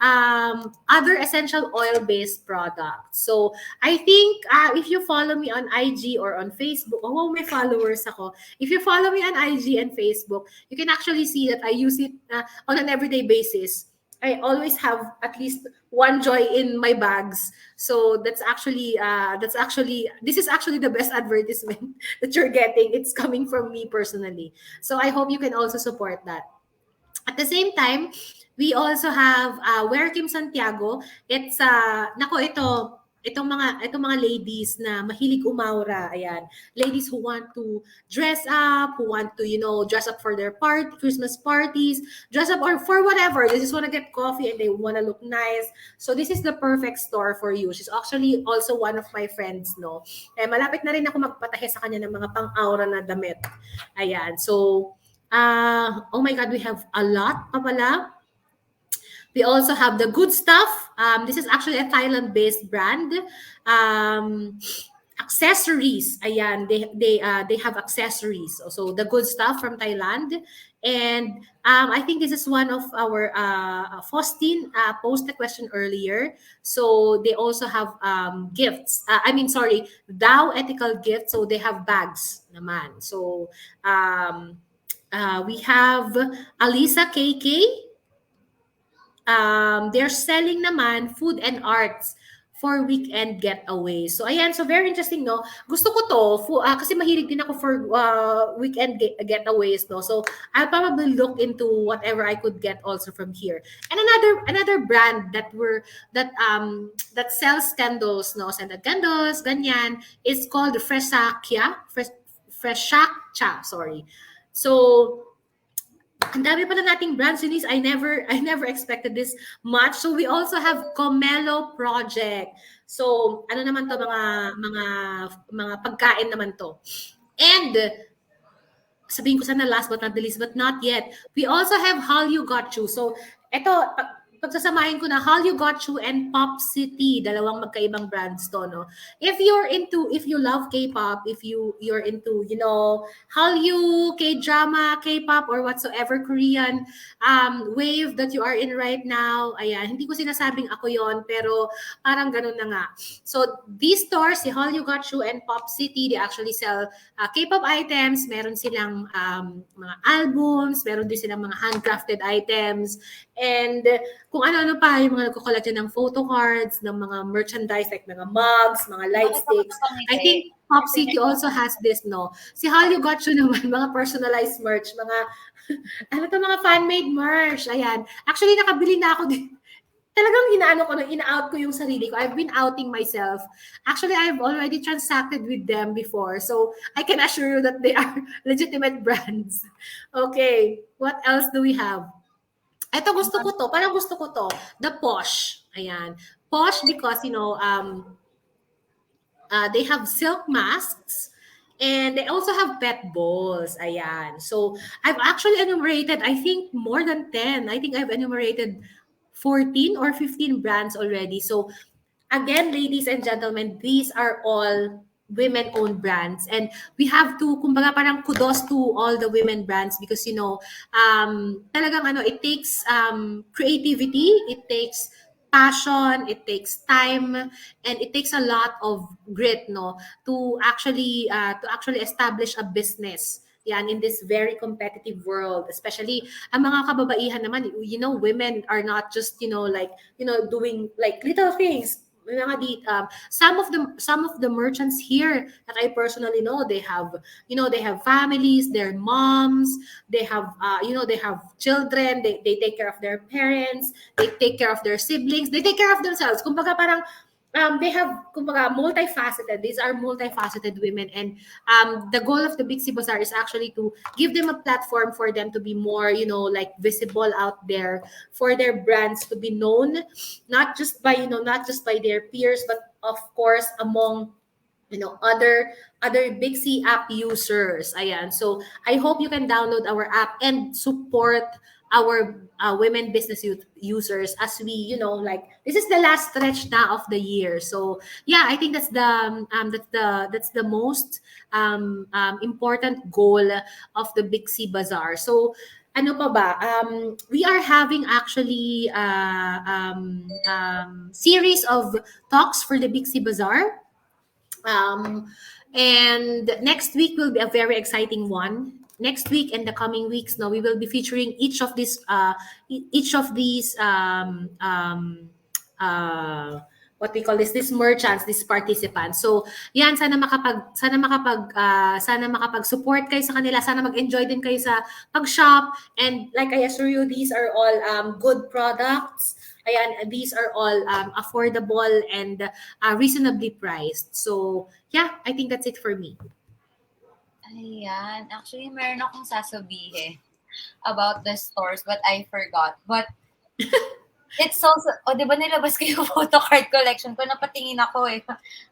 other essential oil-based products. So I think if you follow me on IG or on Facebook, oh, may followers ako. If you follow me on IG and Facebook, you can actually see that I use it on an everyday basis. I always have at least one joy in my bags. So this is actually the best advertisement that you're getting. It's coming from me personally. So I hope you can also support that. At the same time, we also have Where Kim Santiago. It's itong mga ladies na mahilig umawra, ayan. Ladies who want to dress up, who want to, dress up for their Christmas parties, dress up or for whatever. They just want to get coffee and they want to look nice. So this is the perfect store for you. She's actually also one of my friends, no. Malapit na rin ako magpatahe sa kanya ng mga pang-aura na damit. Ayan. So oh my God, we have a lot pa pala. We also have the Good Stuff. This is actually a Thailand-based brand. Accessories. Ayan, they have accessories. So the Good Stuff from Thailand. And I think this is one of our Faustine posted a question earlier. So they also have gifts. Dow Ethical Gifts. So they have bags naman. So we have Alisa KK. They're selling naman food and arts for weekend getaway. So ayan, so very interesting, no? Gusto ko to kasi mahilig din ako for weekend getaways, no? So I'll probably look into whatever I could get also from here. And another brand that sells candles, no? Scented candles, ganyan, is called Freshakcha, sorry. So ang dami pala nating brands, Eunice. I never expected this much. So we also have Comelo Project. So ano naman to, mga pagkain naman to. And sabihin ko sana last but not the least, but not yet. We also have Hallyu Got You. So ito pagsasamahin ko na Hallyu Got You and Pop City, dalawang magkaibang brands to, no? If you love K-pop, if you're into, Hallyu, K-drama, K-pop, or whatsoever Korean wave that you are in right now, ayan, hindi ko sinasabing ako yon, pero parang ganun na nga. So, these stores, si Hallyu Got You and Pop City, they actually sell K-pop items, meron silang mga albums, meron din silang mga handcrafted items, and kung ano-ano pa, yung mga nagko-collect ng photo cards, ng mga merchandise like mga mugs, mga light Bakit ako sticks. I napangiti? think Pop City also has this, no? Si Hallyu Got You naman, mga personalized merch, mga, ano to, mga fan-made merch. Ayan. Actually, nakabili na ako din. Talagang ina-out ko yung sarili ko. I've been outing myself. Actually, I've already transacted with them before. So, I can assure you that they are legitimate brands. Okay. What else do we have? Ito gusto ko to, parang gusto ko to, the Posh. Ayan. Posh because, they have silk masks and they also have pet balls. Ayan. So, I've actually enumerated, I think, more than 10. I think I've enumerated 14 or 15 brands already. So, again, ladies and gentlemen, these are all women-owned brands. And we have to, kumbaga parang kudos to all the women brands because, talagang it takes creativity, it takes passion, it takes time, and it takes a lot of grit, no, to actually establish a business. Yan, in this very competitive world, especially ang mga kababaihan naman, women are not just, like, doing like little things. Some of the merchants here that I personally know, they have families, they're moms, they have children, they take care of their parents, they take care of their siblings, they take care of themselves. Kumbaga parang they have, kumbaga, multifaceted. These are multifaceted women, and the goal of the Bixie Bazaar is actually to give them a platform for them to be more, like visible out there, for their brands to be known, not just by their peers, but of course among other Bixie app users. Ayan. So I hope you can download our app and support our women business users as we, like, this is the last stretch now of the year. So yeah, I think that's the most important goal of the Bixie Bazaar. So ano pa ba? We are having actually series of talks for the Bixie Bazaar. And next week will be a very exciting one. Next week and the coming weeks, no, we will be featuring each of these what we call these merchants, these participants. So, yan, sana makapag-support kayo sa kanila, sana mag-enjoy din kayo sa pag-shop, and like I assure you, these are all good products. Ayan, these are all affordable and reasonably priced. So, yeah, I think that's it for me. Ayan. Actually, meron akong sasabihin about the stores but I forgot. But it's also, di ba nilabas ko yung photo card collection ko? Napatingin ako eh.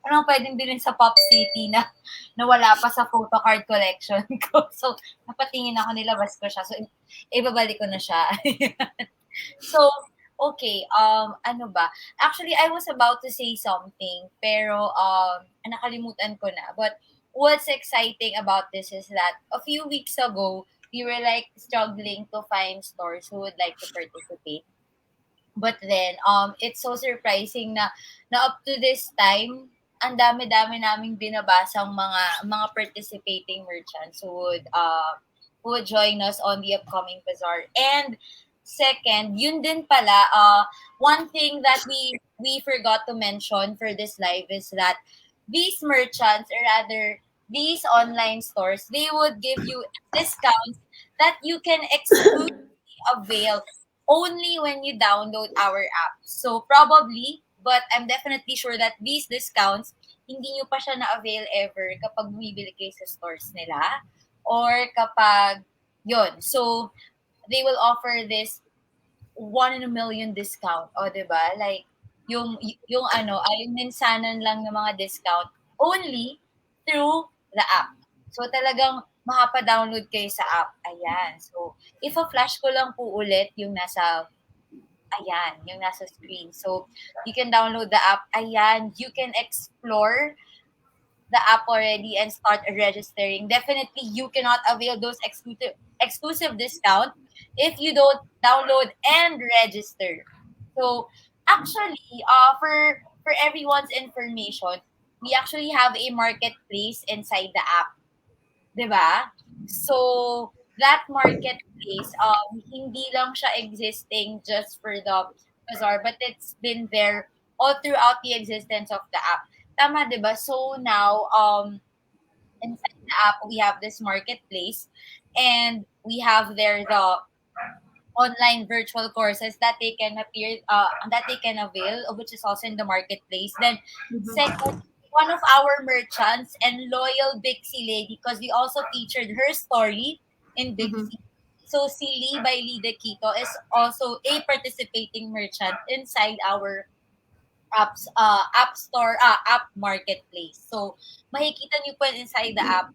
Anong pwedeng bilhin sa Pop City na wala pa sa photo card collection ko? So, napatingin ako, nilabas ko siya. So, ibabalik ko na siya. So, okay, ano ba? Actually, I was about to say something, pero nakalimutan ko na. But what's exciting about this is that a few weeks ago, we were like struggling to find stores who would like to participate. But then, it's so surprising na up to this time, ang dami-dami naming binabasang mga participating merchants who would join us on the upcoming bazaar. And second, yun din pala, one thing that we forgot to mention for this live is that these merchants, or rather these online stores, they would give you discounts that you can exclusively avail only when you download our app. So probably, but I'm definitely sure that these discounts, hindi nyo pa siya na-avail ever kapag bumibili kayo sa stores nila or kapag yun. So, they will offer this 1 in a million discount. O, diba? Like, yung yung minsanan lang ng mga discount only through the app. So, talagang makapa-download kayo sa app. Ayan. So, if a flash ko lang po ulit yung nasa Ayan, yung nasa screen. So, you can download the app. Ayan, you can explore the app already and start registering. Definitely, you cannot avail those exclusive discount if you don't download and register. So, actually, for everyone's information, we actually have a marketplace inside the app, 'di ba? So, that marketplace, hindi lang siya existing just for the bazaar, but it's been there all throughout the existence of the app. Tama, 'di ba? So now, inside the app, we have this marketplace, and we have there the online virtual courses that they can that they can avail, which is also in the marketplace. Then second, one of our merchants and loyal Bixie lady, because we also featured her story in Mhm. Bixie. So si Lee by Lee De Quito is also a participating merchant inside our app marketplace. So makikita niyo po inside the app,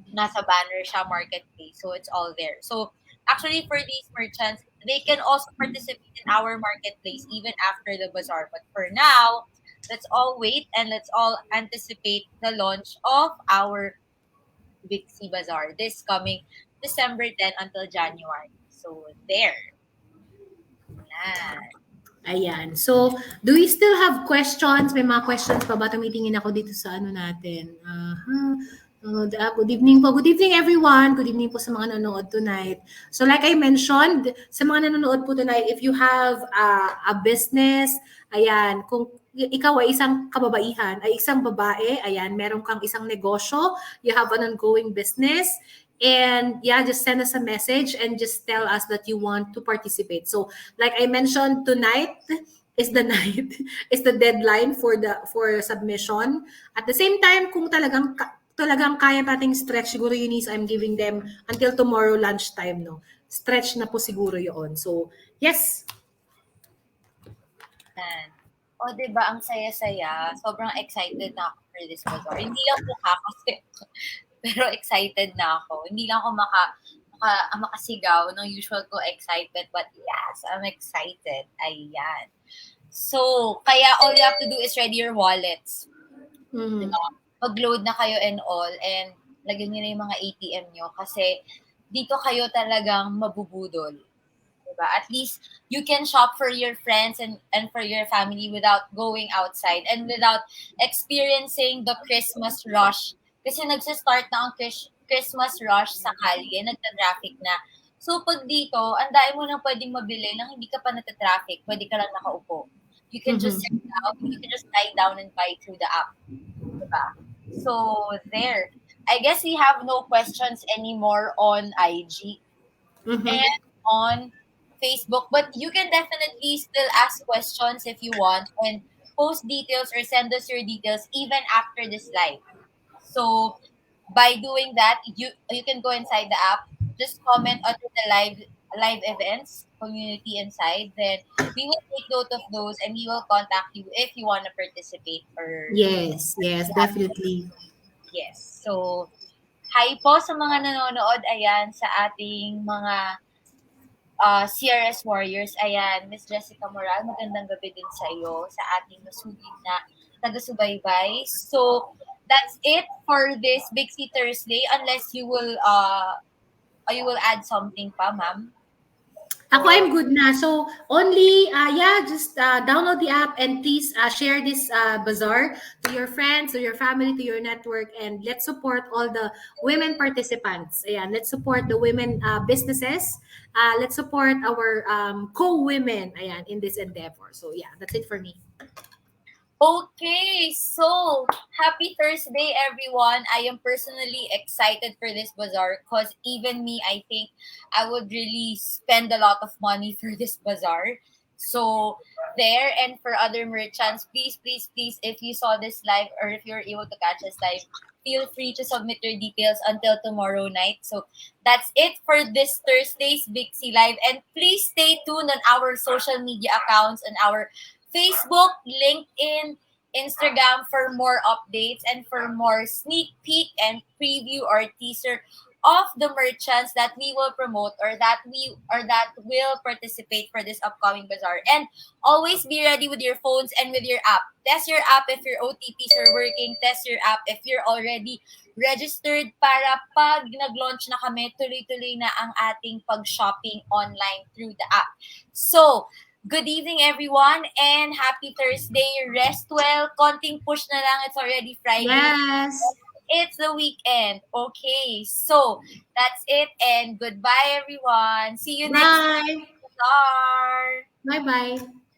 nasa banner siya, marketplace. So, it's all there. So, actually, for these merchants, they can also participate in our marketplace even after the bazaar. But for now, let's all wait and let's all anticipate the launch of our Bixie Bazaar this coming December 10 until January. So, there. Yan. Ayan. So, do we still have questions? May mga questions pa ba? Tumitingin ako dito sa ano natin. Good evening po. Good evening everyone. Good evening po sa mga nanonood tonight. So like I mentioned, sa mga nanonood po tonight, if you have a business, ayan, kung ikaw ay isang kababaihan, ay isang babae, ayan, meron kang isang negosyo, you have an ongoing business, and yeah, just send us a message and just tell us that you want to participate. So like I mentioned, tonight is the night, is the deadline for submission. At the same time, kung talagang kaya nating stretch, siguro yun is I'm giving them until tomorrow lunchtime, no? Stretch na po siguro yun. So, yes. Yan. O, diba, ang saya-saya. Sobrang excited na ako for this bazaar. Hindi lang po kasi pero excited na ako. Hindi lang ako makasigaw ng usual ko excited, but yes, I'm excited. Ayan. So, kaya all you have to do is ready your wallets. Mm. Diba? Mag-load na kayo and all, and lagyan nyo na yung mga ATM nyo kasi dito kayo talagang mabubudol. Diba? At least you can shop for your friends and for your family without going outside and without experiencing the Christmas rush. Kasi nagsistart na ang Christmas rush sa kalye, nagta-traffic na. So pag dito, ang dami mo nang pwedeng mabili nang hindi ka pa nagta-traffic, pwede ka lang nakaupo. You can just sit down, you can just lie down and buy through the app. Diba? So there. I guess we have no questions anymore on IG Mhm. and on Facebook, but you can definitely still ask questions if you want and post details or send us your details even after this live. So by doing that, you can go inside the app, just comment under the live events community inside. Then we will take note of those and we will contact you if you want to participate or Yes, yes, you have definitely. yes. So hi po sa mga nanonood ayan sa ating mga CRS Warriors. Ayan, Miss Jessica Moral, magandang gabi din sa iyo, sa ating masugid na taga-subaybay. So, that's it for this Bixie Thursday unless you will add something pa, ma'am. Ako, I'm good na. So, only, yeah, just download the app and please share this bazaar to your friends, to your family, to your network, and let's support all the women participants. Ayan, let's support the women businesses. Let's support our co-women, ayan, in this endeavor. So, yeah, that's it for me. Okay, so happy Thursday, everyone. I am personally excited for this bazaar because even me, I think I would really spend a lot of money for this bazaar. So, there and for other merchants, please, please, please, if you saw this live or if you're able to catch us live, feel free to submit your details until tomorrow night. So, that's it for this Thursday's Bixie Live. And please stay tuned on our social media accounts, on our Facebook, LinkedIn, Instagram for more updates and for more sneak peek and preview or teaser of the merchants that we will promote or that will participate for this upcoming bazaar. And always be ready with your phones and with your app. Test your app if your OTPs are working. Test your app if you're already registered para pag nag-launch na kami, tuloy-tuloy na ang ating pag-shopping online through the app. So, good evening everyone and happy Thursday. Rest well. Konting push na lang. It's already Friday. Yes. It's the weekend. Okay, so that's it and goodbye everyone. See you next Bye. bazaar. Bye-bye.